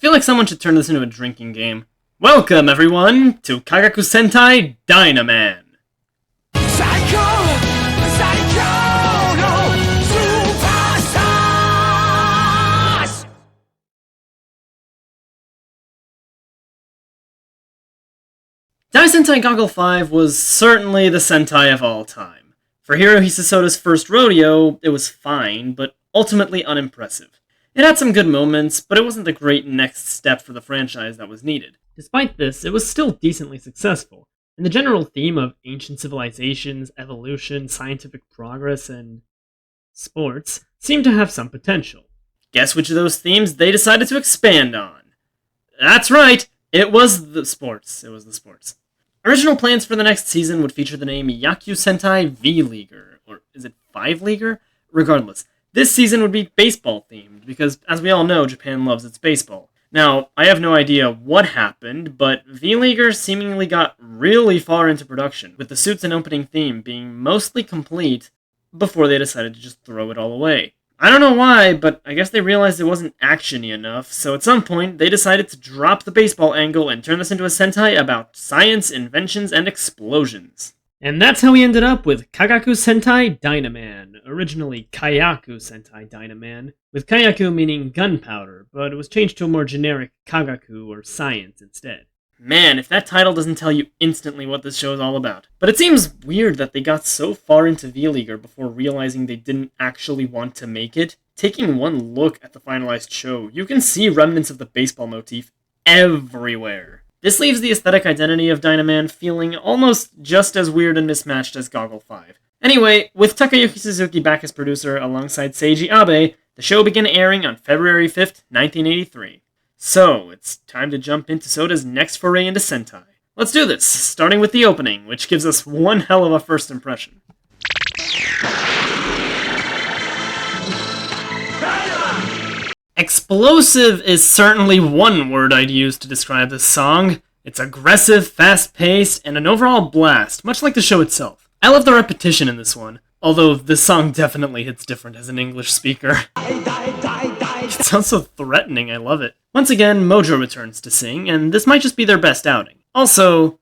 feel like someone should turn this into a drinking game. Welcome, everyone, to Kagaku Sentai Dynaman. Dai Sentai Goggle 5 was certainly the Sentai of all time. For Hiro Hisasoda's first rodeo, it was fine, but ultimately unimpressive. It had some good moments, but it wasn't the great next step for the franchise that was needed. Despite this, it was still decently successful, and the general theme of ancient civilizations, evolution, scientific progress, and sports seemed to have some potential. Guess which of those themes they decided to expand on? That's right, it was the sports. Original plans for the next season would feature the name Yaku Sentai V-Leaguer, or is it 5-Leaguer? Regardless, this season would be baseball-themed, because, as we all know, Japan loves its baseball. Now, I have no idea what happened, but V-Leaguer seemingly got really far into production, with the suits and opening theme being mostly complete before they decided to just throw it all away. I don't know why, but I guess they realized it wasn't action-y enough, so at some point, they decided to drop the baseball angle and turn this into a Sentai about science, inventions, and explosions. And that's how we ended up with Kagaku Sentai Dynaman, originally Kagaku Sentai Dynaman, with Kagaku meaning gunpowder, but it was changed to a more generic Kagaku or science instead. Man, if that title doesn't tell you instantly what this show is all about. But it seems weird that they got so far into V-Leaguer before realizing they didn't actually want to make it. Taking one look at the finalized show, you can see remnants of the baseball motif everywhere. This leaves the aesthetic identity of Dynaman feeling almost just as weird and mismatched as Goggle 5. Anyway, with Takayuki Suzuki back as producer alongside Seiji Abe, the show began airing on February 5th, 1983. So, it's time to jump into Soda's next foray into Sentai. Let's do this, starting with the opening, which gives us one hell of a first impression. Explosive is certainly one word I'd use to describe this song. It's aggressive, fast-paced, and an overall blast, much like the show itself. I love the repetition in this one, although this song definitely hits different as an English speaker. It sounds so threatening, I love it. Once again, Mojo returns to sing, and this might just be their best outing. Also,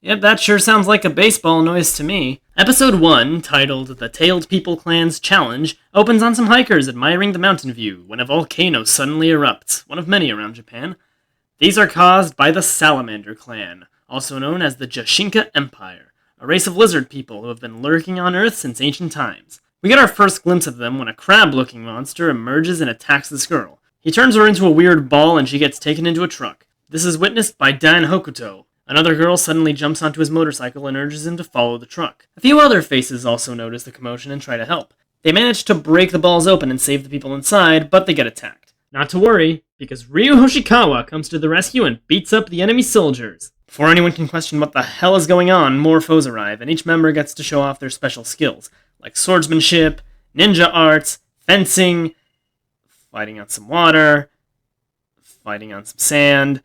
yep, that sure sounds like a baseball noise to me. Episode 1, titled The Tailed People Clan's Challenge, opens on some hikers admiring the mountain view when a volcano suddenly erupts, one of many around Japan. These are caused by the Salamander Clan, also known as the Jashinka Empire, a race of lizard people who have been lurking on Earth since ancient times. We get our first glimpse of them when a crab-looking monster emerges and attacks this girl. He turns her into a weird ball and she gets taken into a truck. This is witnessed by Dan Hokuto. Another girl suddenly jumps onto his motorcycle and urges him to follow the truck. A few other faces also notice the commotion and try to help. They manage to break the balls open and save the people inside, but they get attacked. Not to worry, because Ryu Hoshikawa comes to the rescue and beats up the enemy soldiers. Before anyone can question what the hell is going on, more foes arrive, and each member gets to show off their special skills, like swordsmanship, ninja arts, fencing, fighting on some water, fighting on some sand.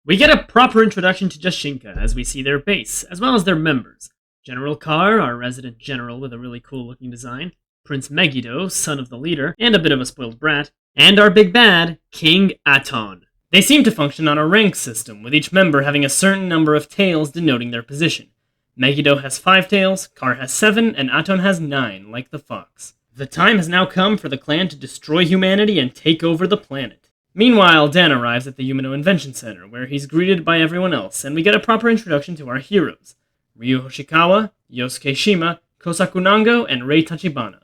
We get a proper introduction to Jashinka as we see their base, as well as their members. General Carr, our resident general with a really cool looking design, Prince Megiddo, son of the leader, and a bit of a spoiled brat, and our big bad, King Aton. They seem to function on a rank system, with each member having a certain number of tails denoting their position. Megiddo has 5 tails, Carr has 7, and Aton has 9, like the fox. The time has now come for the clan to destroy humanity and take over the planet. Meanwhile, Dan arrives at the Yumino Invention Center, where he's greeted by everyone else, and we get a proper introduction to our heroes. Ryu Hoshikawa, Yosuke Shima, Kosaku Nango, and Rei Tachibana.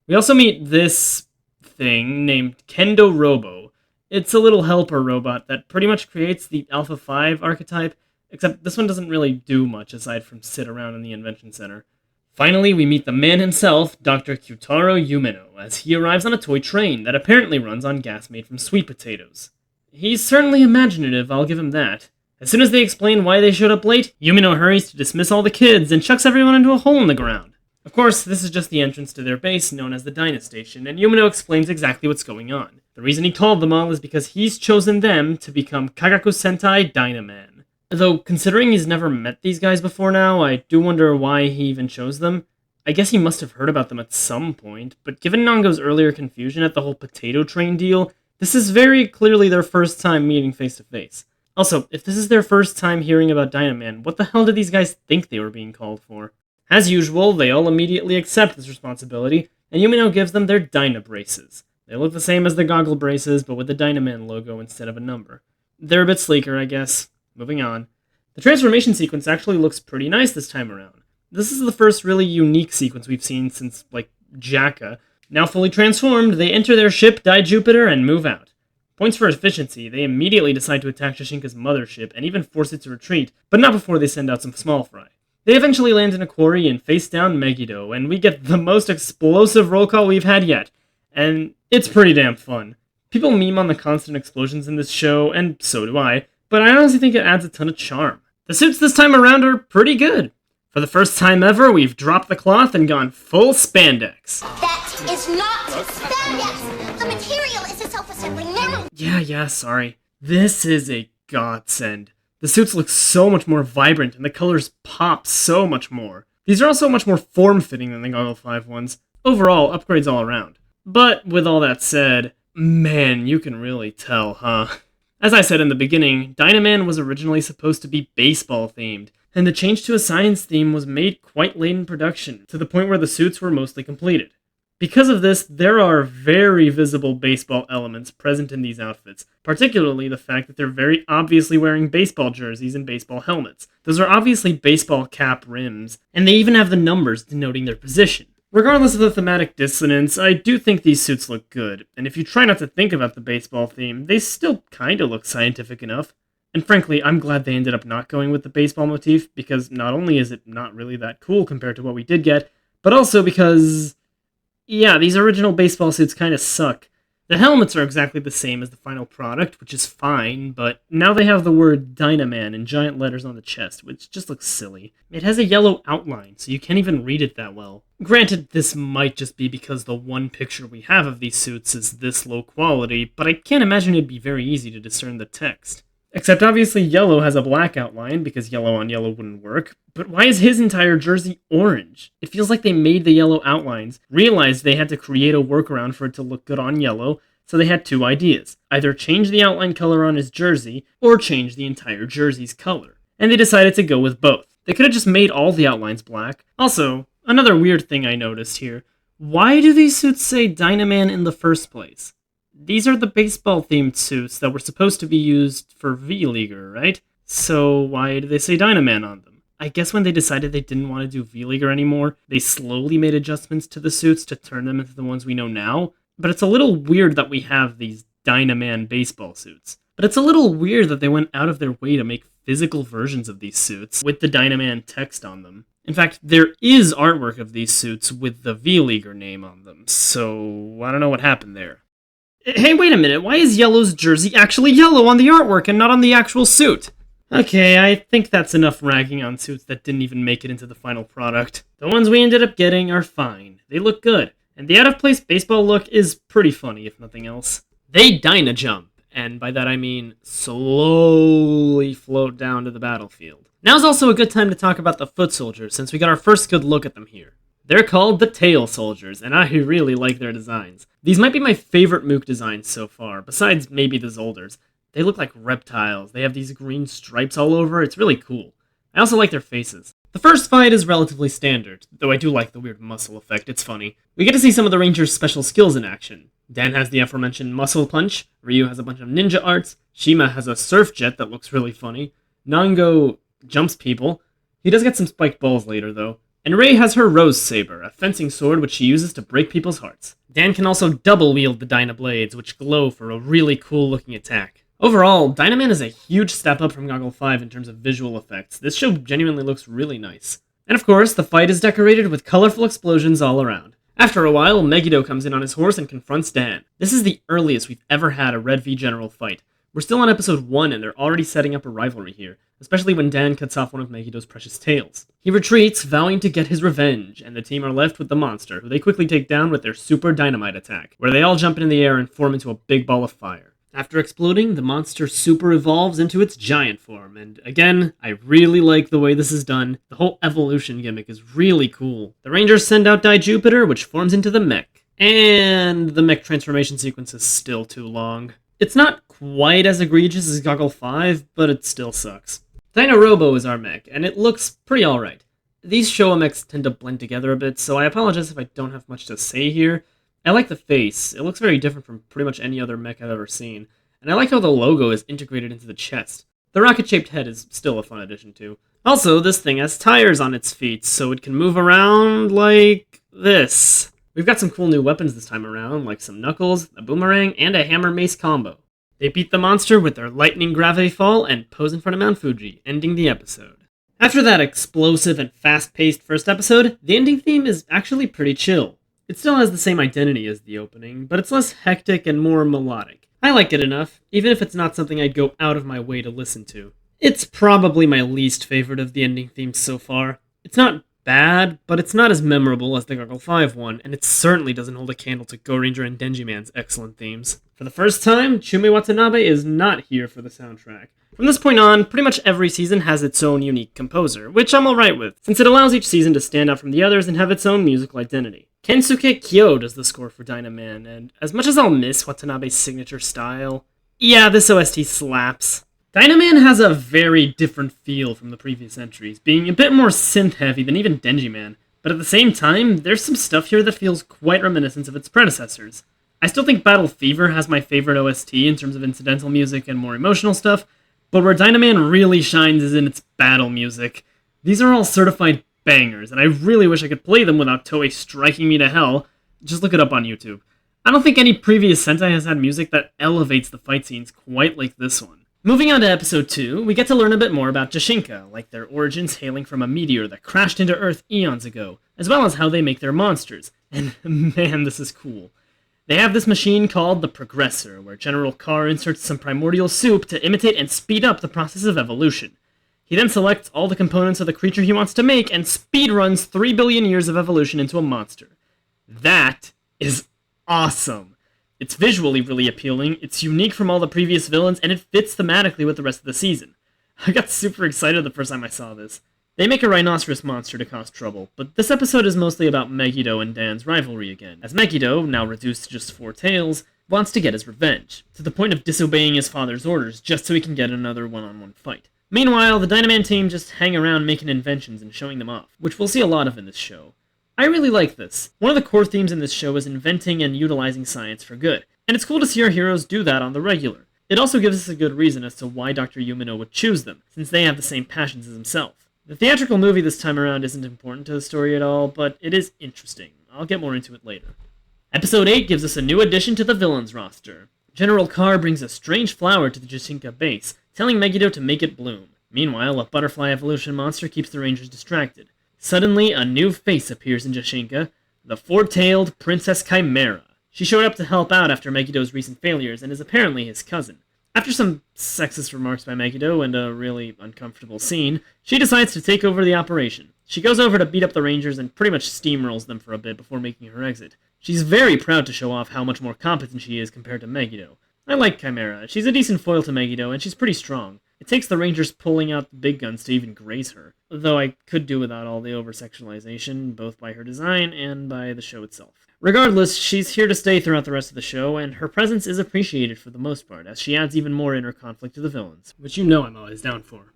We also meet this thing named Kendo Robo. It's a little helper robot that pretty much creates the Alpha 5 archetype, except this one doesn't really do much aside from sit around in the Invention Center. Finally, we meet the man himself, Dr. Kyutaro Yumino, as he arrives on a toy train that apparently runs on gas made from sweet potatoes. He's certainly imaginative, I'll give him that. As soon as they explain why they showed up late, Yumino hurries to dismiss all the kids and chucks everyone into a hole in the ground. Of course, this is just the entrance to their base, known as the Dyna Station, and Yumino explains exactly what's going on. The reason he called them all is because he's chosen them to become Kagaku Sentai Dynaman. Though, considering he's never met these guys before now, I do wonder why he even chose them. I guess he must have heard about them at some point, but given Nango's earlier confusion at the whole potato train deal, This is very clearly their first time meeting face to face. Also, if this is their first time hearing about Dynaman, what the hell did these guys think they were being called for? As usual, they all immediately accept this responsibility, and Yumino gives them their Dyna braces. They look the same as the goggle braces, but with the Dynaman logo instead of a number. They're a bit sleeker, I guess. Moving on. The transformation sequence actually looks pretty nice this time around. This is the first really unique sequence we've seen since, Jaka. Now fully transformed, they enter their ship, Die Jupiter, and move out. Points for efficiency, they immediately decide to attack Shashinka's mothership and even force it to retreat, but not before they send out some small fry. They eventually land in a quarry and face down Megiddo, and we get the most explosive roll call we've had yet. And it's pretty damn fun. People meme on the constant explosions in this show, and so do I, but I honestly think it adds a ton of charm. The suits this time around are pretty good. For the first time ever, we've dropped the cloth and gone full spandex. That is not spandex! The material is a self-assembling memory! Yeah, sorry. This is a godsend. The suits look so much more vibrant, and the colors pop so much more. These are also much more form-fitting than the Goggle 5 ones. Overall, upgrades all around. But, with all that said, man, you can really tell, huh? As I said in the beginning, Dynaman was originally supposed to be baseball-themed, and the change to a science theme was made quite late in production, to the point where the suits were mostly completed. Because of this, there are very visible baseball elements present in these outfits, particularly the fact that they're very obviously wearing baseball jerseys and baseball helmets. Those are obviously baseball cap rims, and they even have the numbers denoting their position. Regardless of the thematic dissonance, I do think these suits look good, and if you try not to think about the baseball theme, they still kinda look scientific enough. And frankly, I'm glad they ended up not going with the baseball motif, because not only is it not really that cool compared to what we did get, but also because... yeah, these original baseball suits kinda suck. The helmets are exactly the same as the final product, which is fine, but now they have the word Dynaman in giant letters on the chest, which just looks silly. It has a yellow outline, so you can't even read it that well. Granted, this might just be because the one picture we have of these suits is this low quality, but I can't imagine it'd be very easy to discern the text. Except obviously yellow has a black outline, because yellow on yellow wouldn't work. But why is his entire jersey orange? It feels like they made the yellow outlines, realized they had to create a workaround for it to look good on yellow, so they had two ideas. Either change the outline color on his jersey, or change the entire jersey's color. And they decided to go with both. They could have just made all the outlines black. Also, another weird thing I noticed here. Why do these suits say Dynaman in the first place? These are the baseball-themed suits that were supposed to be used for V-Leaguer, right? So why do they say Dynaman on them? I guess when they decided they didn't want to do V-Leaguer anymore, they slowly made adjustments to the suits to turn them into the ones we know now. But it's a little weird that we have these Dynaman baseball suits. But it's a little weird that they went out of their way to make physical versions of these suits with the Dynaman text on them. In fact, there is artwork of these suits with the V-Leaguer name on them, so I don't know what happened there. Hey, wait a minute, why is Yellow's jersey actually yellow on the artwork and not on the actual suit? Okay, I think that's enough ragging on suits that didn't even make it into the final product. The ones we ended up getting are fine. They look good, and the out-of-place baseball look is pretty funny, if nothing else. They Dyna jump, and by that I mean slowly float down to the battlefield. Now's also a good time to talk about the foot soldiers, since we got our first good look at them here. They're called the Tail Soldiers, and I really like their designs. These might be my favorite Mook designs so far, besides maybe the Zolders. They look like reptiles, they have these green stripes all over, it's really cool. I also like their faces. The first fight is relatively standard, though I do like the weird muscle effect, it's funny. We get to see some of the Rangers' special skills in action. Dan has the aforementioned Muscle Punch, Ryu has a bunch of ninja arts, Shima has a surf jet that looks really funny, Nango jumps people. He does get some spiked balls later, though. And Rei has her Rose Saber, a fencing sword which she uses to break people's hearts. Dan can also double wield the Dyna Blades, which glow for a really cool looking attack. Overall, Dynaman is a huge step up from Goggle 5 in terms of visual effects. This show genuinely looks really nice. And of course, the fight is decorated with colorful explosions all around. After a while, Megiddo comes in on his horse and confronts Dan. This is the earliest we've ever had a Red v General fight. We're still on episode 1 and they're already setting up a rivalry here, especially when Dan cuts off one of Megiddo's precious tails. He retreats, vowing to get his revenge, and the team are left with the monster, who they quickly take down with their super dynamite attack, where they all jump into the air and form into a big ball of fire. After exploding, the monster super evolves into its giant form, and again, I really like the way this is done. The whole evolution gimmick is really cool. The Rangers send out Die Jupiter, which forms into the mech. And the mech transformation sequence is still too long. It's not quite as egregious as Goggle 5, but it still sucks. Dino Robo is our mech, and it looks pretty alright. These Showa mechs tend to blend together a bit, so I apologize if I don't have much to say here. I like the face. It looks very different from pretty much any other mech I've ever seen. And I like how the logo is integrated into the chest. The rocket-shaped head is still a fun addition too. Also, this thing has tires on its feet, so it can move around like this. We've got some cool new weapons this time around, like some knuckles, a boomerang, and a hammer-mace combo. They beat the monster with their lightning gravity fall and pose in front of Mount Fuji, ending the episode. After that explosive and fast-paced first episode, the ending theme is actually pretty chill. It still has the same identity as the opening, but it's less hectic and more melodic. I like it enough, even if it's not something I'd go out of my way to listen to. It's probably my least favorite of the ending themes so far. It's not bad, but it's not as memorable as the Goggle 5 one, and it certainly doesn't hold a candle to Go Ranger and Denji Man's excellent themes. For the first time, Chumi Watanabe is not here for the soundtrack. From this point on, pretty much every season has its own unique composer, which I'm alright with, since it allows each season to stand out from the others and have its own musical identity. Kensuke Kyo does the score for Dynaman, and as much as I'll miss Watanabe's signature style, yeah, this OST slaps. Dynaman has a very different feel from the previous entries, being a bit more synth-heavy than even Denji Man, but at the same time, there's some stuff here that feels quite reminiscent of its predecessors. I still think Battle Fever has my favorite OST in terms of incidental music and more emotional stuff, but where Dynaman really shines is in its battle music. These are all certified bangers, and I really wish I could play them without Toei striking me to hell. Just look it up on YouTube. I don't think any previous Sentai has had music that elevates the fight scenes quite like this one. Moving on to episode 2, we get to learn a bit more about Jashinka, like their origins hailing from a meteor that crashed into Earth eons ago, as well as how they make their monsters. And man, this is cool. They have this machine called the Progressor, where General Carr inserts some primordial soup to imitate and speed up the process of evolution. He then selects all the components of the creature he wants to make and speedruns 3 billion years of evolution into a monster. That is awesome. It's visually really appealing, it's unique from all the previous villains, and it fits thematically with the rest of the season. I got super excited the first time I saw this. They make a rhinoceros monster to cause trouble, but this episode is mostly about Megiddo and Dan's rivalry again, as Megiddo, now reduced to just 4 tails, wants to get his revenge, to the point of disobeying his father's orders just so he can get another one-on-one fight. Meanwhile, the Dynaman team just hang around making inventions and showing them off, which we'll see a lot of in this show. I really like this. One of the core themes in this show is inventing and utilizing science for good, and it's cool to see our heroes do that on the regular. It also gives us a good reason as to why Dr. Yumino would choose them, since they have the same passions as himself. The theatrical movie this time around isn't important to the story at all, but it is interesting. I'll get more into it later. Episode 8 gives us a new addition to the villains roster. General Carr brings a strange flower to the Jashinka base, telling Megiddo to make it bloom. Meanwhile, a butterfly evolution monster keeps the Rangers distracted. Suddenly, a new face appears in Jashinka, the 4-tailed Princess Chimera. She showed up to help out after Megiddo's recent failures and is apparently his cousin. After some sexist remarks by Megiddo and a really uncomfortable scene, she decides to take over the operation. She goes over to beat up the Rangers and pretty much steamrolls them for a bit before making her exit. She's very proud to show off how much more competent she is compared to Megiddo. I like Chimera. She's a decent foil to Megiddo, and she's pretty strong. It takes the Rangers pulling out the big guns to even graze her, though I could do without all the over-sexualization, both by her design and by the show itself. Regardless, she's here to stay throughout the rest of the show, and her presence is appreciated for the most part, as she adds even more inner conflict to the villains, which you know I'm always down for.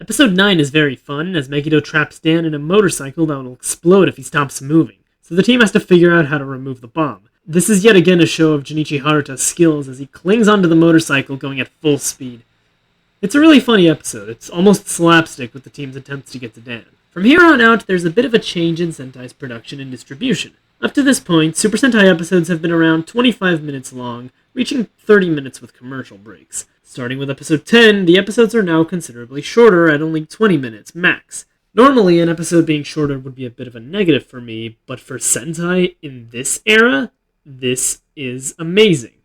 Episode 9 is very fun, as Megiddo traps Dan in a motorcycle that will explode if he stops moving, so the team has to figure out how to remove the bomb. This is yet again a show of Junichi Haruta's skills as he clings onto the motorcycle going at full speed. It's a really funny episode. It's almost slapstick with the team's attempts to get to Dan. From here on out, there's a bit of a change in Sentai's production and distribution. Up to this point, Super Sentai episodes have been around 25 minutes long, reaching 30 minutes with commercial breaks. Starting with episode 10, the episodes are now considerably shorter at only 20 minutes max. Normally, an episode being shorter would be a bit of a negative for me, but for Sentai in this era, this is amazing.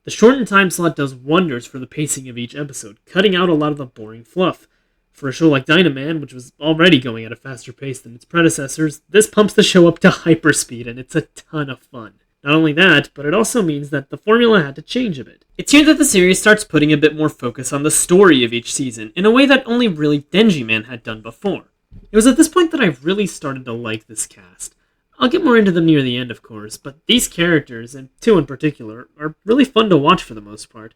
The shortened time slot does wonders for the pacing of each episode, cutting out a lot of the boring fluff. For a show like Dynaman, which was already going at a faster pace than its predecessors, this pumps the show up to hyperspeed, and it's a ton of fun. Not only that, but it also means that the formula had to change a bit. It's here that the series starts putting a bit more focus on the story of each season, in a way that only really Denji Man had done before. It was at this point that I really started to like this cast. I'll get more into them near the end, of course, but these characters, and two in particular, are really fun to watch for the most part.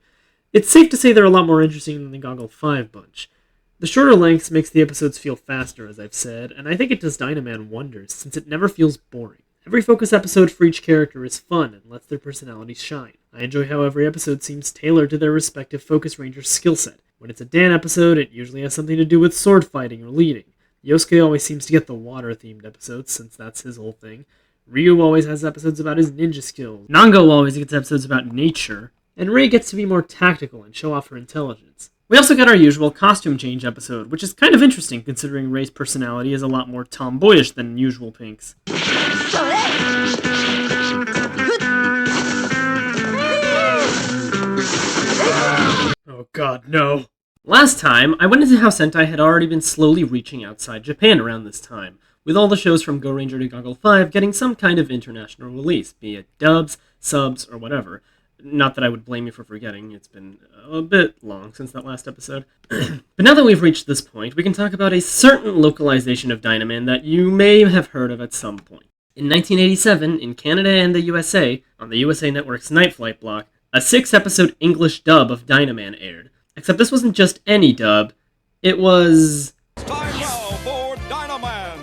It's safe to say they're a lot more interesting than the Goggle 5 bunch. The shorter lengths makes the episodes feel faster, as I've said, and I think it does Dynaman wonders, since it never feels boring. Every focus episode for each character is fun and lets their personalities shine. I enjoy how every episode seems tailored to their respective Focus Ranger's skill set. When it's a Dan episode, it usually has something to do with sword fighting or leading. Yosuke always seems to get the water-themed episodes, since that's his whole thing. Ryu always has episodes about his ninja skills. Nango always gets episodes about nature. And Rei gets to be more tactical and show off her intelligence. We also get our usual costume change episode, which is kind of interesting considering Rei's personality is a lot more tomboyish than usual Pink's. Oh god, no. Last time, I went into how Sentai had already been slowly reaching outside Japan around this time, with all the shows from Go Ranger to Goggle 5 getting some kind of international release, be it dubs, subs, or whatever. Not that I would blame you for forgetting, it's been a bit long since that last episode. But now that we've reached this point, we can talk about a certain localization of Dynaman that you may have heard of at some point. In 1987, in Canada and the USA, on the USA Network's Night Flight block, a 6-episode English dub of Dynaman aired. Except this wasn't just any dub, it was... Time now for Dynaman!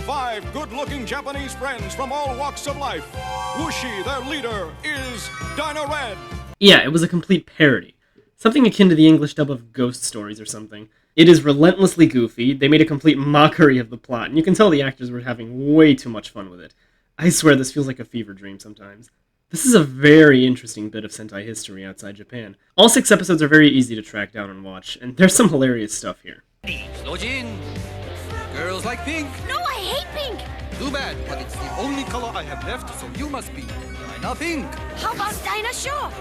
5 good-looking Japanese friends from all walks of life. Wushi, their leader, is Dyna Red. Yeah, it was a complete parody. Something akin to the English dub of Ghost Stories or something. It is relentlessly goofy, they made a complete mockery of the plot, and you can tell the actors were having way too much fun with it. I swear this feels like a fever dream sometimes. This is a very interesting bit of Sentai history outside Japan. All 6 episodes are very easy to track down and watch, and there's some hilarious stuff here. Slojin, girls like pink. No, I hate pink. Too bad, but it's the only color I have left, so you must be Dyna Pink. How about Dinah Shaw?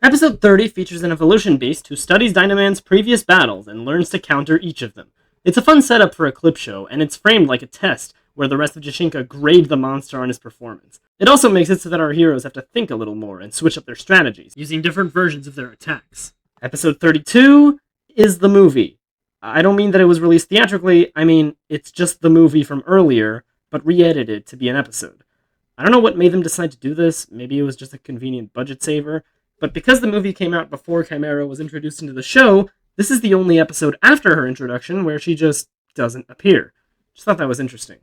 Episode 30 features an evolution beast who studies Dynaman's previous battles and learns to counter each of them. It's a fun setup for a clip show, and it's framed like a test, where the rest of Jashinka grade the monster on his performance. It also makes it so that our heroes have to think a little more and switch up their strategies, using different versions of their attacks. Episode 32 is the movie. I don't mean that it was released theatrically, I mean, it's just the movie from earlier, but re-edited to be an episode. I don't know what made them decide to do this, maybe it was just a convenient budget saver, but because the movie came out before Chimera was introduced into the show, this is the only episode after her introduction where she just doesn't appear. Just thought that was interesting.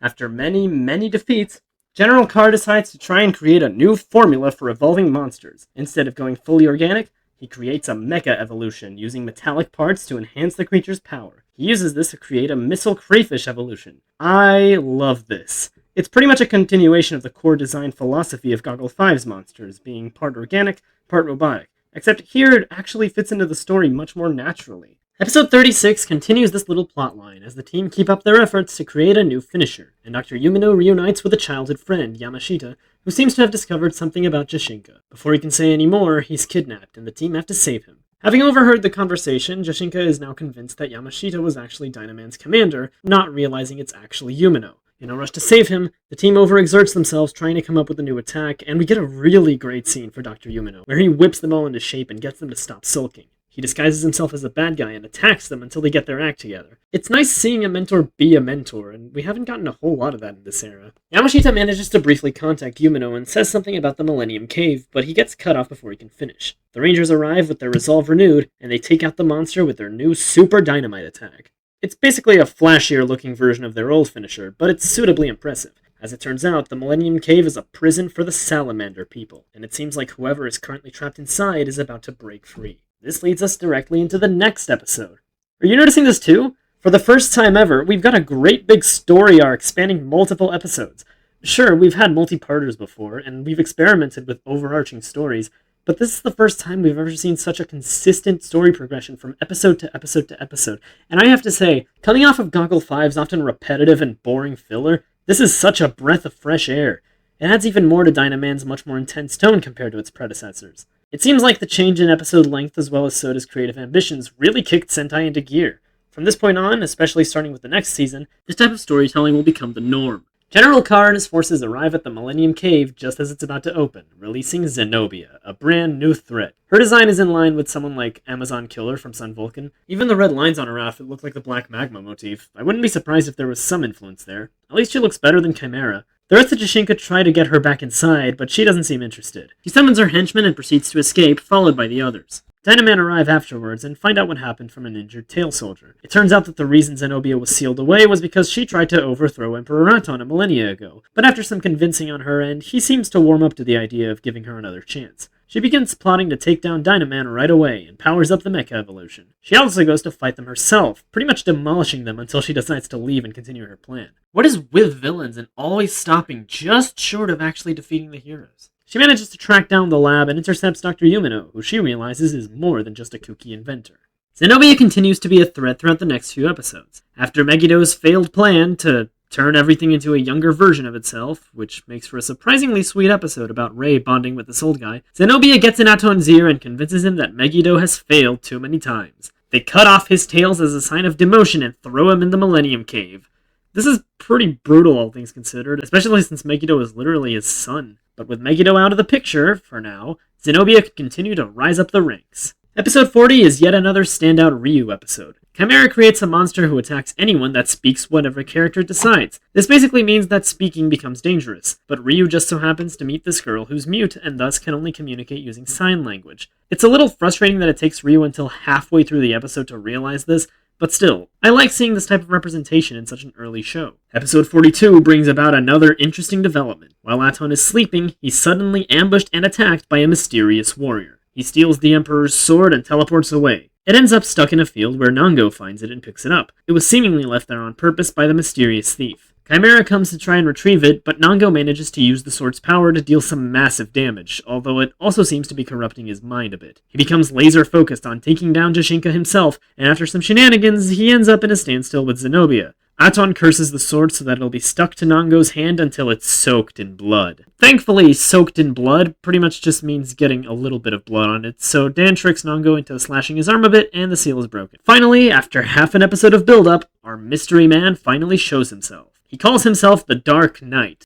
After many, many defeats, General Carr decides to try and create a new formula for evolving monsters. Instead of going fully organic, he creates a Mecha evolution, using metallic parts to enhance the creature's power. He uses this to create a missile crayfish evolution. I love this. It's pretty much a continuation of the core design philosophy of Goggle 5's monsters, being part organic, part robotic. Except here it actually fits into the story much more naturally. Episode 36 continues this little plotline as the team keep up their efforts to create a new finisher, and Dr. Yumino reunites with a childhood friend, Yamashita, who seems to have discovered something about Jashinka. Before he can say any more, he's kidnapped, and the team have to save him. Having overheard the conversation, Jashinka is now convinced that Yamashita was actually Dynaman's commander, not realizing it's actually Yumino. In a rush to save him, the team overexerts themselves trying to come up with a new attack, and we get a really great scene for Dr. Yumino, where he whips them all into shape and gets them to stop sulking. He disguises himself as a bad guy and attacks them until they get their act together. It's nice seeing a mentor be a mentor, and we haven't gotten a whole lot of that in this era. Yamashita manages to briefly contact Yumino and says something about the Millennium Cave, but he gets cut off before he can finish. The Rangers arrive with their resolve renewed, and they take out the monster with their new Super Dynamite attack. It's basically a flashier looking version of their old finisher, but it's suitably impressive. As it turns out, the Millennium Cave is a prison for the Salamander people, and it seems like whoever is currently trapped inside is about to break free. This leads us directly into the next episode. Are you noticing this too? For the first time ever, we've got a great big story arc spanning multiple episodes. Sure, we've had multi-parters before, and we've experimented with overarching stories, but this is the first time we've ever seen such a consistent story progression from episode to episode to episode. And I have to say, coming off of Goggle 5's often repetitive and boring filler, this is such a breath of fresh air. It adds even more to Dynaman's much more intense tone compared to its predecessors. It seems like the change in episode length as well as Soda's creative ambitions really kicked Sentai into gear. From this point on, especially starting with the next season, this type of storytelling will become the norm. General Carr and his forces arrive at the Millennium Cave just as it's about to open, releasing Zenobia, a brand new threat. Her design is in line with someone like Amazon Killer from Sun Vulcan. Even the red lines on her outfit look like the black magma motif. I wouldn't be surprised if there was some influence there. At least she looks better than Chimera. The rest of Jashinka try to get her back inside, but she doesn't seem interested. He summons her henchmen and proceeds to escape, followed by the others. Dynaman arrive afterwards and find out what happened from an injured tail soldier. It turns out that the reason Zenobia was sealed away was because she tried to overthrow Emperor Aton a millennia ago, but after some convincing on her end, he seems to warm up to the idea of giving her another chance. She begins plotting to take down Dynaman right away and powers up the Mecha evolution. She also goes to fight them herself, pretty much demolishing them until she decides to leave and continue her plan. What is with villains and always stopping just short of actually defeating the heroes? She manages to track down the lab and intercepts Dr. Yumino, who she realizes is more than just a kooky inventor. Zenobia continues to be a threat throughout the next few episodes. After Megiddo's failed plan to turn everything into a younger version of itself, which makes for a surprisingly sweet episode about Rei bonding with this old guy, Zenobia gets in Aton's ear and convinces him that Megiddo has failed too many times. They cut off his tails as a sign of demotion and throw him in the Millennium Cave. This is pretty brutal, all things considered, especially since Megiddo is literally his son. But with Megiddo out of the picture, for now, Zenobia could continue to rise up the ranks. Episode 40 is yet another standout Ryu episode. Chimera creates a monster who attacks anyone that speaks whatever character decides. This basically means that speaking becomes dangerous, but Ryu just so happens to meet this girl who's mute and thus can only communicate using sign language. It's a little frustrating that it takes Ryu until halfway through the episode to realize this, but still, I like seeing this type of representation in such an early show. Episode 42 brings about another interesting development. While Aton is sleeping, he's suddenly ambushed and attacked by a mysterious warrior. He steals the Emperor's sword and teleports away. It ends up stuck in a field where Nango finds it and picks it up. It was seemingly left there on purpose by the mysterious thief. Chimera comes to try and retrieve it, but Nango manages to use the sword's power to deal some massive damage, although it also seems to be corrupting his mind a bit. He becomes laser-focused on taking down Jashinka himself, and after some shenanigans, he ends up in a standstill with Zenobia. Aton curses the sword so that it'll be stuck to Nango's hand until it's soaked in blood. Thankfully, soaked in blood pretty much just means getting a little bit of blood on it, so Dan tricks Nango into slashing his arm a bit, and the seal is broken. Finally, after half an episode of build-up, our mystery man finally shows himself. He calls himself the Dark Knight.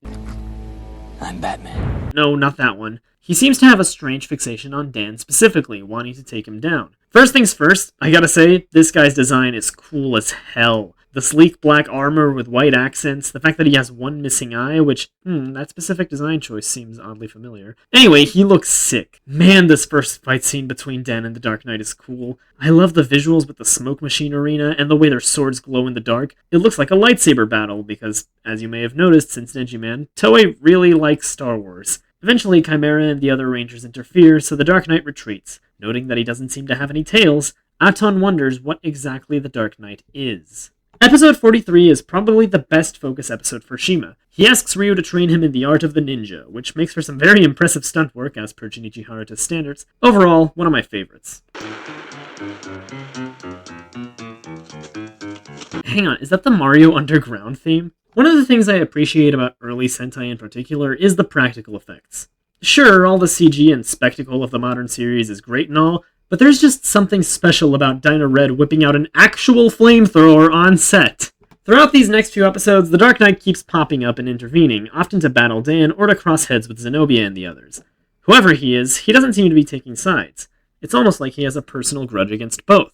I'm Batman. No, not that one. He seems to have a strange fixation on Dan specifically, wanting to take him down. First things first, I gotta say, this guy's design is cool as hell. The sleek black armor with white accents, the fact that he has one missing eye, which, that specific design choice seems oddly familiar. Anyway, he looks sick. Man, this first fight scene between Dan and the Dark Knight is cool. I love the visuals with the smoke machine arena and the way their swords glow in the dark. It looks like a lightsaber battle because, as you may have noticed since Nejiman, Toei really likes Star Wars. Eventually, Chimera and the other Rangers interfere, so the Dark Knight retreats. Noting that he doesn't seem to have any tails, Aton wonders what exactly the Dark Knight is. Episode 43 is probably the best focus episode for Shima. He asks Ryu to train him in the art of the ninja, which makes for some very impressive stunt work as per Junichi Haruta's standards. Overall, one of my favorites. Hang on, is that the Mario Underground theme? One of the things I appreciate about early Sentai in particular is the practical effects. Sure, all the CG and spectacle of the modern series is great and all, but there's just something special about Dyna Red whipping out an actual flamethrower on set. Throughout these next few episodes, the Dark Knight keeps popping up and intervening, often to battle Dan or to cross heads with Zenobia and the others. Whoever he is, he doesn't seem to be taking sides. It's almost like he has a personal grudge against both.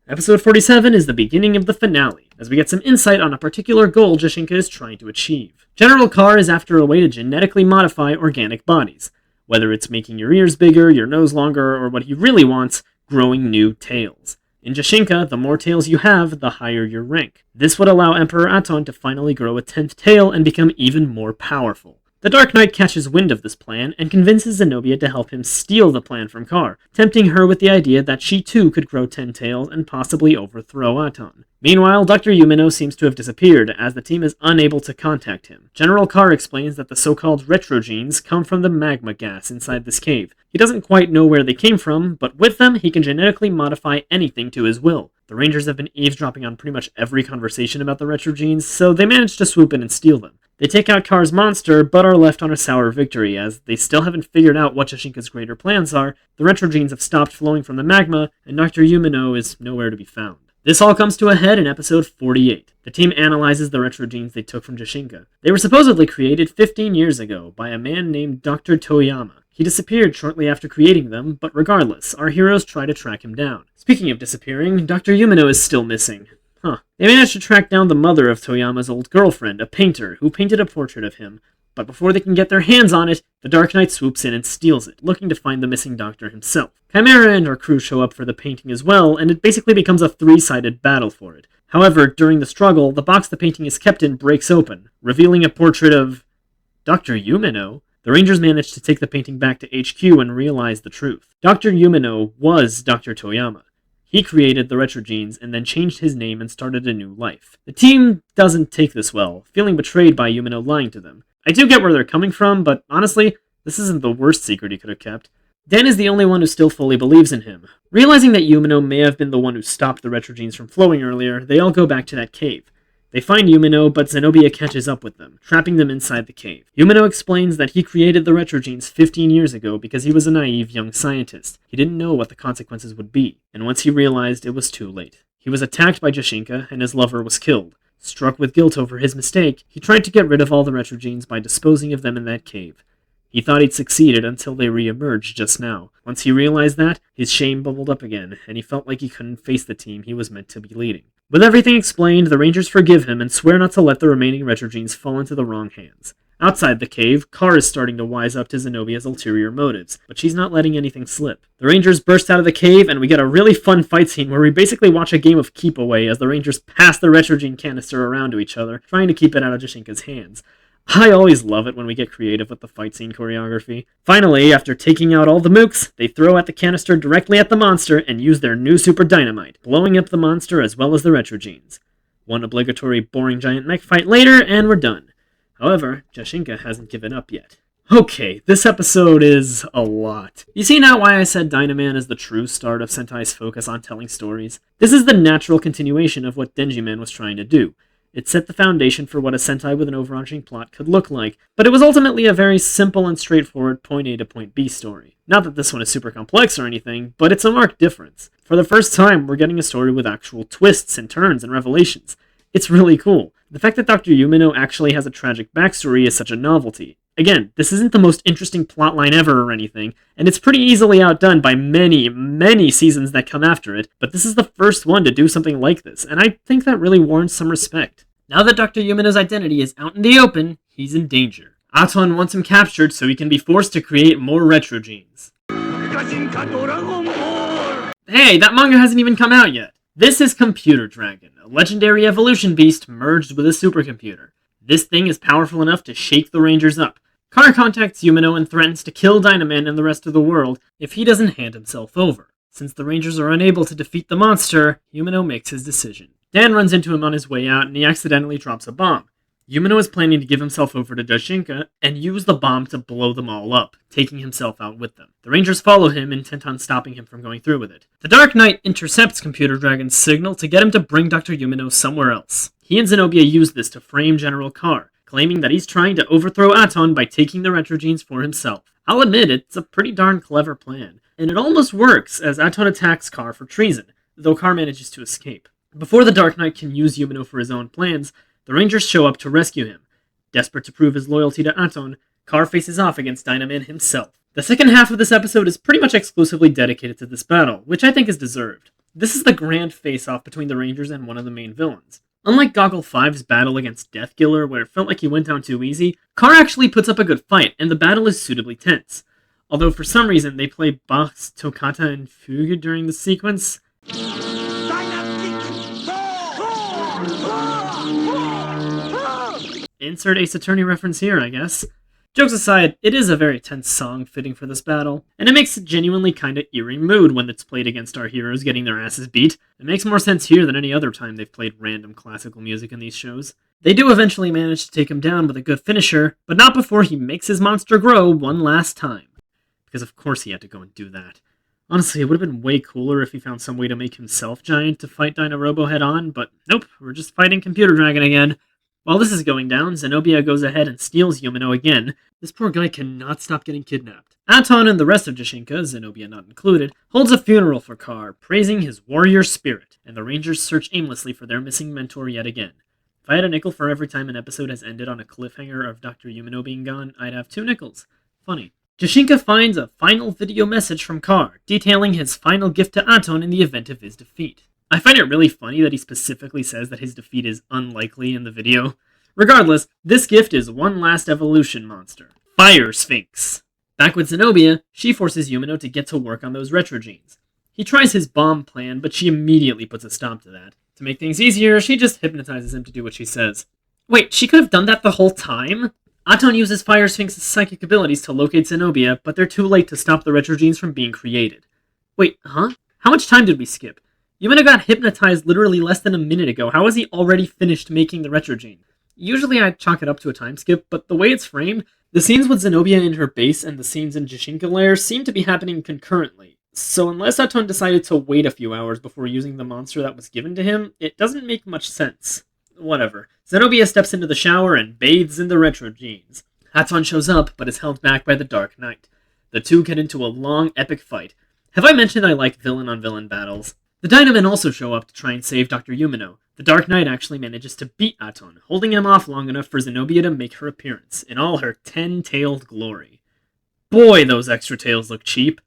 Episode 47 is the beginning of the finale, as we get some insight on a particular goal Jashinka is trying to achieve. General Carr is after a way to genetically modify organic bodies. Whether it's making your ears bigger, your nose longer, or what he really wants, growing new tails. In Jashinka, the more tails you have, the higher your rank. This would allow Emperor Aton to finally grow a 10th tail and become even more powerful. The Dark Knight catches wind of this plan and convinces Zenobia to help him steal the plan from Carr, tempting her with the idea that she too could grow 10 tails and possibly overthrow Aton. Meanwhile, Dr. Yumino seems to have disappeared, as the team is unable to contact him. General Carr explains that the so-called retro genes come from the magma gas inside this cave. He doesn't quite know where they came from, but with them, he can genetically modify anything to his will. The Rangers have been eavesdropping on pretty much every conversation about the retro genes, so they manage to swoop in and steal them. They take out Carr's monster, but are left on a sour victory, as they still haven't figured out what Jashinka's greater plans are, the retro genes have stopped flowing from the magma, and Dr. Yumino is nowhere to be found. This all comes to a head in episode 48. The team analyzes the retro genes they took from Jashinka. They were supposedly created 15 years ago by a man named Dr. Toyama. He disappeared shortly after creating them, but regardless, our heroes try to track him down. Speaking of disappearing, Dr. Yumino is still missing. They manage to track down the mother of Toyama's old girlfriend, a painter, who painted a portrait of him. But before they can get their hands on it, the Dark Knight swoops in and steals it, looking to find the missing doctor himself. Chimera and her crew show up for the painting as well, and it basically becomes a three-sided battle for it. However, during the struggle, the box the painting is kept in breaks open, revealing a portrait of Dr. Yumino. The Rangers manage to take the painting back to HQ and realize the truth. Dr. Yumino was Dr. Toyama. He created the Retrogenes and then changed his name and started a new life. The team doesn't take this well, feeling betrayed by Yumino lying to them. I do get where they're coming from, but honestly, this isn't the worst secret he could have kept. Dan is the only one who still fully believes in him. Realizing that Yumino may have been the one who stopped the Retrogenes from flowing earlier, they all go back to that cave. They find Yumino, but Zenobia catches up with them, trapping them inside the cave. Yumino explains that he created the Retrogenes 15 years ago because he was a naive young scientist. He didn't know what the consequences would be, and once he realized, it was too late. He was attacked by Jashinka, and his lover was killed. Struck with guilt over his mistake, he tried to get rid of all the Retrogenes by disposing of them in that cave. He thought he'd succeeded until they re-emerged just now. Once he realized that, his shame bubbled up again, and he felt like he couldn't face the team he was meant to be leading. With everything explained, the Rangers forgive him and swear not to let the remaining Retrogenes fall into the wrong hands. Outside the cave, Carr is starting to wise up to Zenobia's ulterior motives, but she's not letting anything slip. The Rangers burst out of the cave, and we get a really fun fight scene where we basically watch a game of keep away as the Rangers pass the Retrogene canister around to each other, trying to keep it out of Jashinka's hands. I always love it when we get creative with the fight scene choreography. Finally, after taking out all the mooks, they throw out the canister directly at the monster and use their new Super Dynamite, blowing up the monster as well as the Retrogenes. One obligatory boring giant mech fight later, and we're done. However, Jashinka hasn't given up yet. Okay, this episode is a lot. You see now why I said Dynaman is the true start of Sentai's focus on telling stories? This is the natural continuation of what Denjiman was trying to do. It set the foundation for what a Sentai with an overarching plot could look like, but it was ultimately a very simple and straightforward point A to point B story. Not that this one is super complex or anything, but it's a marked difference. For the first time, we're getting a story with actual twists and turns and revelations. It's really cool. The fact that Dr. Yumino actually has a tragic backstory is such a novelty. Again, this isn't the most interesting plotline ever or anything, and it's pretty easily outdone by many seasons that come after it, but this is the first one to do something like this, and I think that really warrants some respect. Now that Dr. Yumino's identity is out in the open, he's in danger. Aton wants him captured so he can be forced to create more Retrogenes. Hey, that manga hasn't even come out yet. This is Computer Dragon, a legendary evolution beast merged with a supercomputer. This thing is powerful enough to shake the Rangers up. Carr contacts Yumino and threatens to kill Dynaman and the rest of the world if he doesn't hand himself over. Since the Rangers are unable to defeat the monster, Yumino makes his decision. Dan runs into him on his way out and he accidentally drops a bomb. Yumino is planning to give himself over to Jashinka and use the bomb to blow them all up, taking himself out with them. The Rangers follow him, intent on stopping him from going through with it. The Dark Knight intercepts Computer Dragon's signal to get him to bring Dr. Yumino somewhere else. He and Zenobia use this to frame General Carr, claiming that he's trying to overthrow Aton by taking the Retrogenes for himself. I'll admit, it's a pretty darn clever plan, and it almost works as Aton attacks Carr for treason, though Carr manages to escape. Before the Dark Knight can use Yumino for his own plans, the Rangers show up to rescue him. Desperate to prove his loyalty to Aton, Carr faces off against Dynaman himself. The second half of this episode is pretty much exclusively dedicated to this battle, which I think is deserved. This is the grand face-off between the Rangers and one of the main villains. Unlike Goggle 5's battle against Deathkiller, where it felt like he went down too easy, Carr actually puts up a good fight, and the battle is suitably tense. Although for some reason they play Bach's Toccata and Fugue during the sequence. Insert Ace Attorney reference here, I guess. Jokes aside, it is a very tense song fitting for this battle, and it makes a genuinely kinda eerie mood when it's played against our heroes getting their asses beat. It makes more sense here than any other time they've played random classical music in these shows. They do eventually manage to take him down with a good finisher, but not before he makes his monster grow one last time. Because of course he had to go and do that. Honestly, it would have been way cooler if he found some way to make himself giant to fight Dynarobo head on, but nope, we're just fighting Computer Dragon again. While this is going down, Zenobia goes ahead and steals Yumino again. This poor guy cannot stop getting kidnapped. Aton and the rest of Jashinka, Zenobia not included, holds a funeral for Carr, praising his warrior spirit, and the Rangers search aimlessly for their missing mentor yet again. If I had a nickel for every time an episode has ended on a cliffhanger of Dr. Yumino being gone, I'd have 2 nickels. Funny. Jashinka finds a final video message from Carr, detailing his final gift to Aton in the event of his defeat. I find it really funny that he specifically says that his defeat is unlikely in the video. Regardless, this gift is one last evolution monster, Fire Sphinx. Back with Zenobia, she forces Yumino to get to work on those retro genes. He tries his bomb plan, but she immediately puts a stop to that. To make things easier, she just hypnotizes him to do what she says. Wait, she could have done that the whole time? Aton uses Fire Sphinx's psychic abilities to locate Zenobia, but they're too late to stop the retro genes from being created. Wait, huh? How much time did we skip? Yumino got hypnotized literally less than a minute ago. How has he already finished making the retro gene? Usually I'd chalk it up to a time skip, but the way it's framed, the scenes with Zenobia in her base and the scenes in Jashinka Lair seem to be happening concurrently. So unless Aton decided to wait a few hours before using the monster that was given to him, it doesn't make much sense. Whatever. Zenobia steps into the shower and bathes in the retro genes. Aton shows up, but is held back by the Dark Knight. The two get into a long, epic fight. Have I mentioned I like villain-on-villain battles? The Dynamen also show up to try and save Dr. Yumino. The Dark Knight actually manages to beat Aton, holding him off long enough for Zenobia to make her appearance, in all her 10-tailed glory. Boy, those extra tails look cheap.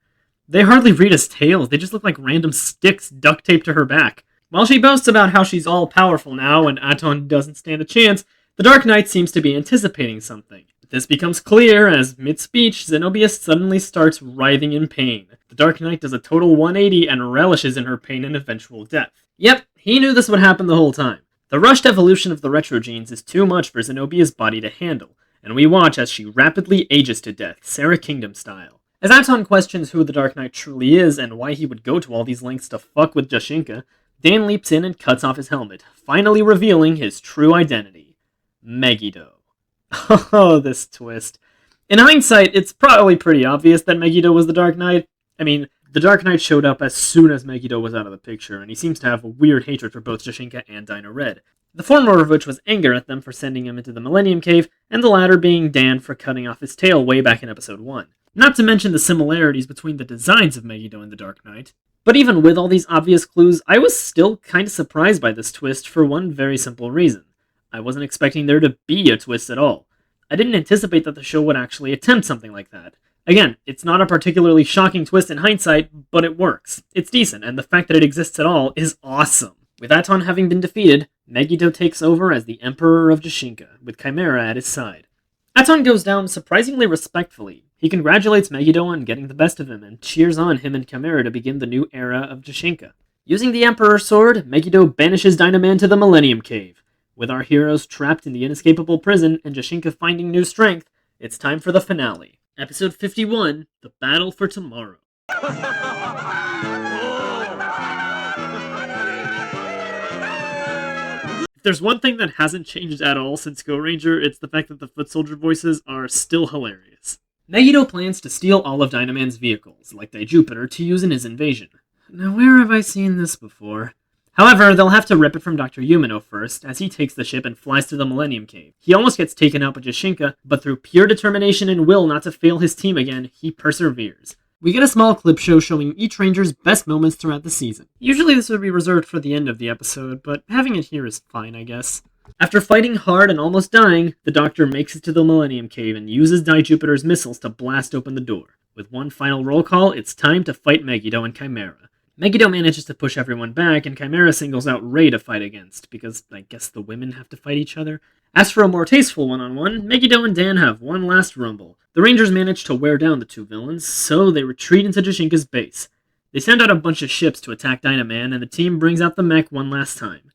They hardly read as tails, they just look like random sticks duct taped to her back. While she boasts about how she's all-powerful now and Aton doesn't stand a chance, the Dark Knight seems to be anticipating something. This becomes clear as, mid-speech, Zenobia suddenly starts writhing in pain. The Dark Knight does a total 180 and relishes in her pain and eventual death. Yep, he knew this would happen the whole time. The rushed evolution of the retro genes is too much for Zenobia's body to handle, and we watch as she rapidly ages to death, Sarah Kingdom style. As Aton questions who the Dark Knight truly is and why he would go to all these lengths to fuck with Jashinka, Dan leaps in and cuts off his helmet, finally revealing his true identity. Megiddo. Oh, this twist. In hindsight, it's probably pretty obvious that Megiddo was the Dark Knight. I mean, the Dark Knight showed up as soon as Megiddo was out of the picture, and he seems to have a weird hatred for both Jashinka and Dyna Red. The former of which was anger at them for sending him into the Millennium Cave, and the latter being Dan for cutting off his tail way back in episode 1. Not to mention the similarities between the designs of Megiddo and the Dark Knight. But even with all these obvious clues, I was still kinda surprised by this twist for one very simple reason. I wasn't expecting there to be a twist at all. I didn't anticipate that the show would actually attempt something like that. Again, it's not a particularly shocking twist in hindsight, but it works. It's decent, and the fact that it exists at all is awesome. With Aton having been defeated, Megiddo takes over as the Emperor of Jashinka, with Chimera at his side. Aton goes down surprisingly respectfully. He congratulates Megiddo on getting the best of him, and cheers on him and Chimera to begin the new era of Jashinka. Using the Emperor's sword, Megiddo banishes Dynaman to the Millennium Cave. With our heroes trapped in the inescapable prison and Jashinka finding new strength, it's time for the finale. Episode 51, The Battle for Tomorrow. If there's one thing that hasn't changed at all since Go Ranger, it's the fact that the foot soldier voices are still hilarious. Megiddo plans to steal all of Dynaman's vehicles, like Jupiter, to use in his invasion. Now where have I seen this before? However, they'll have to rip it from Dr. Yumino first, as he takes the ship and flies to the Millennium Cave. He almost gets taken out by Jashinka, but through pure determination and will not to fail his team again, he perseveres. We get a small clip show showing each Ranger's best moments throughout the season. Usually this would be reserved for the end of the episode, but having it here is fine, I guess. After fighting hard and almost dying, the Doctor makes it to the Millennium Cave and uses Jupiter's missiles to blast open the door. With one final roll call, it's time to fight Megiddo and Chimera. Megiddo manages to push everyone back, and Chimera singles out Ray to fight against, because I guess the women have to fight each other. As for a more tasteful one-on-one, Megiddo and Dan have one last rumble. The Rangers manage to wear down the two villains, so they retreat into Jashinka's base. They send out a bunch of ships to attack Dynaman, and the team brings out the mech one last time.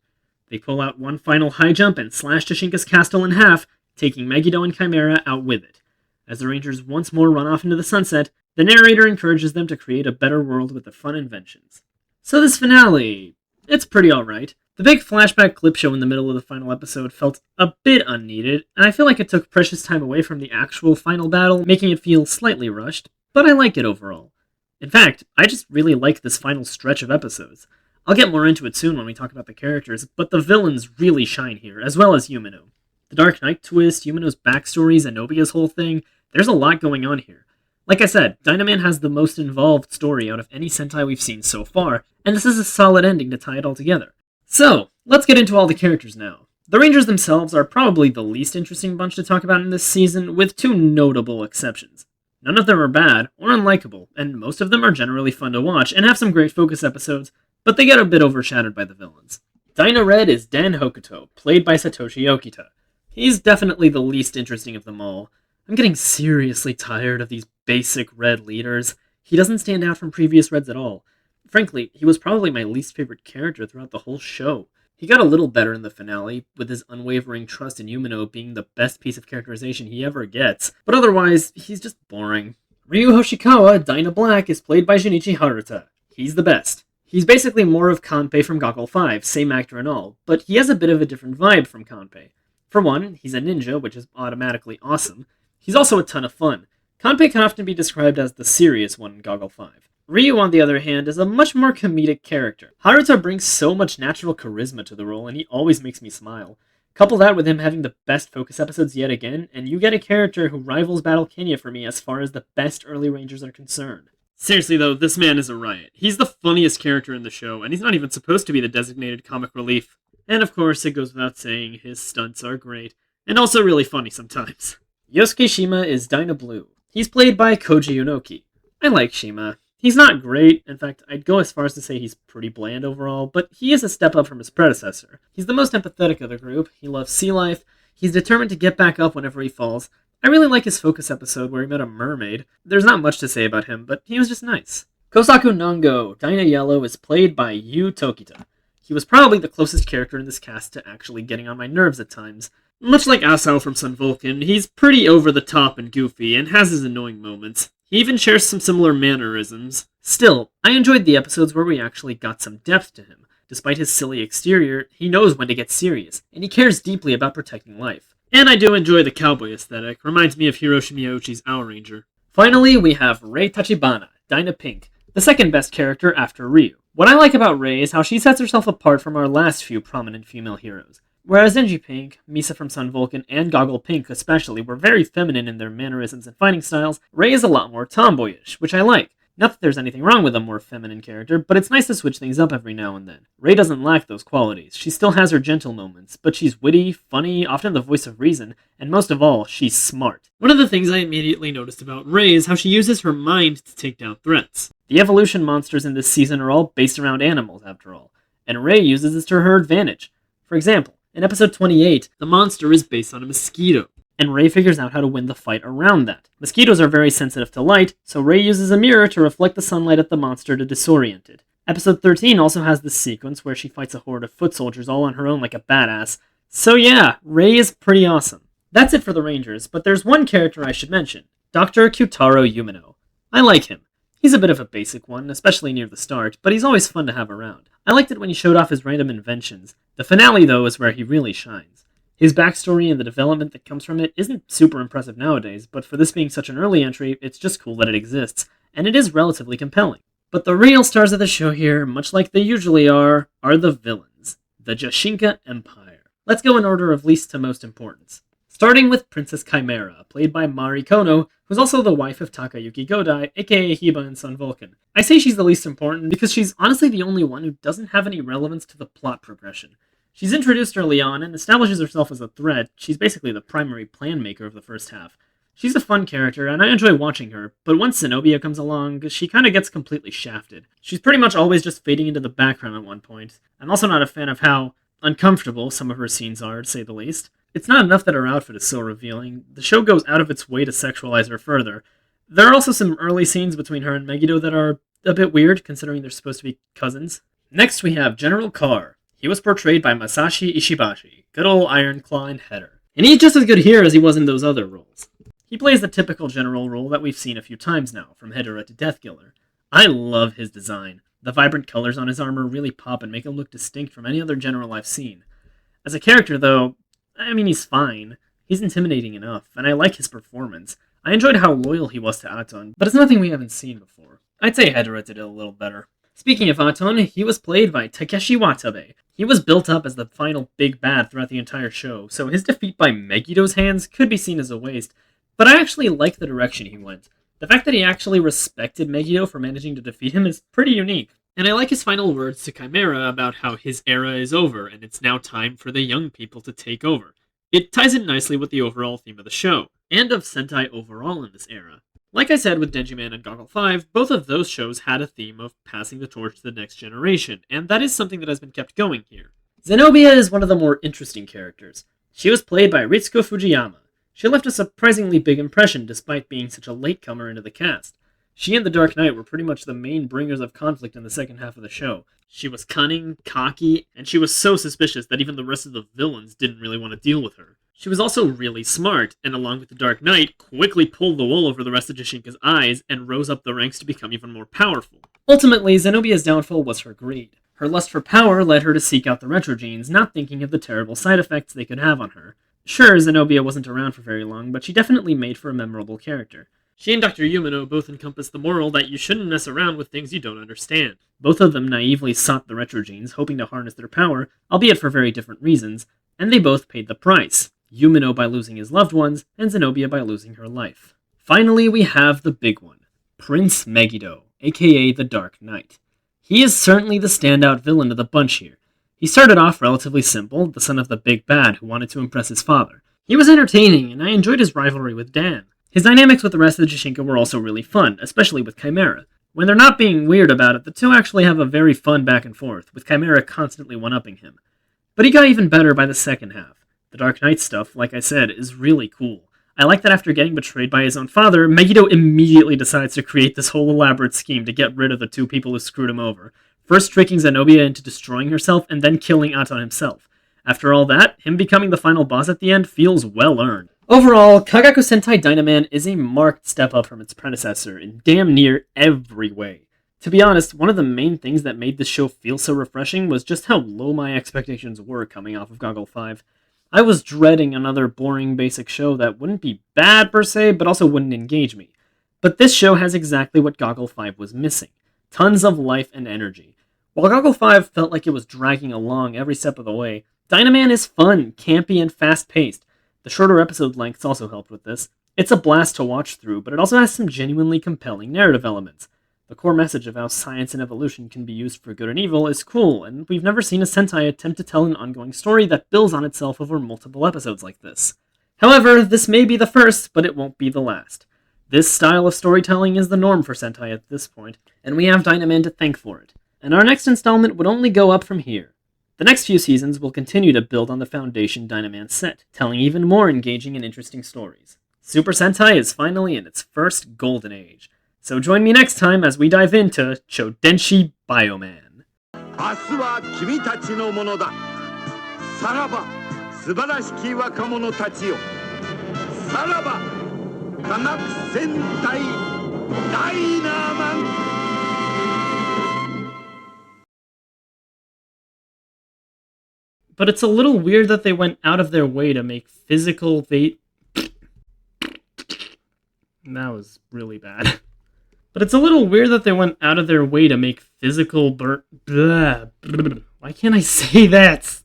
They pull out one final high jump and slash Jashinka's castle in half, taking Megiddo and Chimera out with it. As the Rangers once more run off into the sunset, the narrator encourages them to create a better world with their fun inventions. So this finale, it's pretty alright. The big flashback clip show in the middle of the final episode felt a bit unneeded, and I feel like it took precious time away from the actual final battle, making it feel slightly rushed, but I like it overall. In fact, I just really like this final stretch of episodes. I'll get more into it soon when we talk about the characters, but the villains really shine here, as well as Yumino. The Dark Knight twist, Yumino's backstory, Zenobia's whole thing, there's a lot going on here. Like I said, Dynaman has the most involved story out of any Sentai we've seen so far, and this is a solid ending to tie it all together. So, let's get into all the characters now. The Rangers themselves are probably the least interesting bunch to talk about in this season, with two notable exceptions. None of them are bad or unlikable, and most of them are generally fun to watch and have some great focus episodes, but they get a bit overshadowed by the villains. Dyna-Red is Dan Hokuto, played by Satoshi Okita. He's definitely the least interesting of them all. I'm getting seriously tired of these basic red leaders. He doesn't stand out from previous Reds at all. Frankly, he was probably my least favorite character throughout the whole show. He got a little better in the finale, with his unwavering trust in Yumino being the best piece of characterization he ever gets, but otherwise, he's just boring. Ryu Hoshikawa, Dyna Black, is played by Junichi Haruta. He's the best. He's basically more of Kanpei from Goggle 5, same actor and all, but he has a bit of a different vibe from Kanpei. For one, he's a ninja, which is automatically awesome. He's also a ton of fun. Kanpei can often be described as the serious one in Goggle 5. Ryu, on the other hand, is a much more comedic character. Haruta brings so much natural charisma to the role, and he always makes me smile. Couple that with him having the best focus episodes yet again, and you get a character who rivals Battle Kenya for me as far as the best early Rangers are concerned. Seriously though, this man is a riot. He's the funniest character in the show, and he's not even supposed to be the designated comic relief. And of course, it goes without saying, his stunts are great, and also really funny sometimes. Yosuke Shima is Dyna Blue. He's played by Koji Unoki. I like Shima. He's not great, in fact, I'd go as far as to say he's pretty bland overall, but he is a step up from his predecessor. He's the most empathetic of the group, he loves sea life, he's determined to get back up whenever he falls. I really like his focus episode where he met a mermaid. There's not much to say about him, but he was just nice. Kosaku Nango, Dyna Yellow, is played by Yu Tokita. He was probably the closest character in this cast to actually getting on my nerves at times. Much like Asao from Sun Vulcan, he's pretty over the top and goofy, and has his annoying moments. He even shares some similar mannerisms. Still, I enjoyed the episodes where we actually got some depth to him. Despite his silly exterior, he knows when to get serious, and he cares deeply about protecting life. And I do enjoy the cowboy aesthetic, reminds me of Hiroshi Miyauchi's Owl Ranger. Finally, we have Rei Tachibana, Dyna Pink, the second best character after Ryu. What I like about Rei is how she sets herself apart from our last few prominent female heroes. Whereas Zenji Pink, Misa from Sun Vulcan, and Goggle Pink especially were very feminine in their mannerisms and fighting styles, Rei is a lot more tomboyish, which I like. Not that there's anything wrong with a more feminine character, but it's nice to switch things up every now and then. Rei doesn't lack those qualities. She still has her gentle moments, but she's witty, funny, often the voice of reason, and most of all, she's smart. One of the things I immediately noticed about Rei is how she uses her mind to take down threats. The evolution monsters in this season are all based around animals, after all, and Rei uses this to her advantage. For example, in episode 28, the monster is based on a mosquito, and Rei figures out how to win the fight around that. Mosquitoes are very sensitive to light, so Rei uses a mirror to reflect the sunlight at the monster to disorient it. Episode 13 also has this sequence where she fights a horde of foot soldiers all on her own like a badass. So yeah, Rei is pretty awesome. That's it for the Rangers, but there's one character I should mention, Dr. Kyutaro Yumino. I like him. He's a bit of a basic one, especially near the start, but he's always fun to have around. I liked it when he showed off his random inventions. The finale, though, is where he really shines. His backstory and the development that comes from it isn't super impressive nowadays, but for this being such an early entry, it's just cool that it exists, and it is relatively compelling. But the real stars of the show here, much like they usually are the villains, the Jashinka Empire. Let's go in order of least to most importance. Starting with Princess Chimera, played by Mari Kono, who's also the wife of Takayuki Godai, aka Hiba in Sun Vulcan. I say she's the least important because she's honestly the only one who doesn't have any relevance to the plot progression. She's introduced early on and establishes herself as a threat. She's basically the primary plan maker of the first half. She's a fun character, and I enjoy watching her, but once Zenobia comes along, she kinda gets completely shafted. She's pretty much always just fading into the background at one point. I'm also not a fan of how uncomfortable some of her scenes are, to say the least. It's not enough that her outfit is so revealing, the show goes out of its way to sexualize her further. There are also some early scenes between her and Megiddo that are a bit weird, considering they're supposed to be cousins. Next we have General Carr. He was portrayed by Masashi Ishibashi, good ol' Iron Claw and Header. And he's just as good here as he was in those other roles. He plays the typical general role that we've seen a few times now, from Hedera to Deathkiller. I love his design. The vibrant colors on his armor really pop and make him look distinct from any other general I've seen. As a character, though, I mean, he's fine. He's intimidating enough, and I like his performance. I enjoyed how loyal he was to Aton, but it's nothing we haven't seen before. I'd say Hedera did it a little better. Speaking of Aton, he was played by Takeshi Watabe. He was built up as the final big bad throughout the entire show, so his defeat by Megiddo's hands could be seen as a waste, but I actually like the direction he went. The fact that he actually respected Megiddo for managing to defeat him is pretty unique. And I like his final words to Chimera about how his era is over and it's now time for the young people to take over. It ties in nicely with the overall theme of the show, and of Sentai overall in this era. Like I said with Denjiman and Goggle 5, both of those shows had a theme of passing the torch to the next generation, and that is something that has been kept going here. Zenobia is one of the more interesting characters. She was played by Ritsuko Fujiyama. She left a surprisingly big impression despite being such a latecomer into the cast. She and the Dark Knight were pretty much the main bringers of conflict in the second half of the show. She was cunning, cocky, and she was so suspicious that even the rest of the villains didn't really want to deal with her. She was also really smart, and along with the Dark Knight, quickly pulled the wool over the rest of Jishinka's eyes and rose up the ranks to become even more powerful. Ultimately, Zenobia's downfall was her greed. Her lust for power led her to seek out the retro genes, not thinking of the terrible side effects they could have on her. Sure, Zenobia wasn't around for very long, but she definitely made for a memorable character. She and Dr. Yumino both encompass the moral that you shouldn't mess around with things you don't understand. Both of them naively sought the retro genes, hoping to harness their power, albeit for very different reasons, and they both paid the price. Yumino by losing his loved ones, and Zenobia by losing her life. Finally, we have the big one, Prince Megiddo, aka the Dark Knight. He is certainly the standout villain of the bunch here. He started off relatively simple, the son of the big bad who wanted to impress his father. He was entertaining, and I enjoyed his rivalry with Dan. His dynamics with the rest of the Jishinka were also really fun, especially with Chimera. When they're not being weird about it, the two actually have a very fun back and forth, with Chimera constantly one-upping him. But he got even better by the second half. The Dark Knight stuff, like I said, is really cool. I like that after getting betrayed by his own father, Megiddo immediately decides to create this whole elaborate scheme to get rid of the two people who screwed him over. First tricking Zenobia into destroying herself, and then killing Aton himself. After all that, him becoming the final boss at the end feels well earned. Overall, Kagaku Sentai Dynaman is a marked step up from its predecessor in damn near every way. To be honest, one of the main things that made this show feel so refreshing was just how low my expectations were coming off of Goggle 5. I was dreading another boring basic show that wouldn't be bad per se, but also wouldn't engage me. But this show has exactly what Goggle 5 was missing. Tons of life and energy. While Goggle 5 felt like it was dragging along every step of the way, Dynaman is fun, campy, and fast-paced. The shorter episode lengths also helped with this. It's a blast to watch through, but it also has some genuinely compelling narrative elements. The core message of how science and evolution can be used for good and evil is cool, and we've never seen a Sentai attempt to tell an ongoing story that builds on itself over multiple episodes like this. However, this may be the first, but it won't be the last. This style of storytelling is the norm for Sentai at this point, and we have Dynaman to thank for it. And our next installment would only go up from here. The next few seasons will continue to build on the foundation Dynaman set, telling even more engaging and interesting stories. Super Sentai is finally in its first golden age. So join me next time as we dive into Chodenshi Bioman. 明日は君たちのものだ。さらば素晴らしき若者たちよ。さらば科学戦隊ダイナマン。But it's a little weird that they went out of their way to make physical That was really bad. But it's a little weird that they went out of their way to make physical Why can't I say that?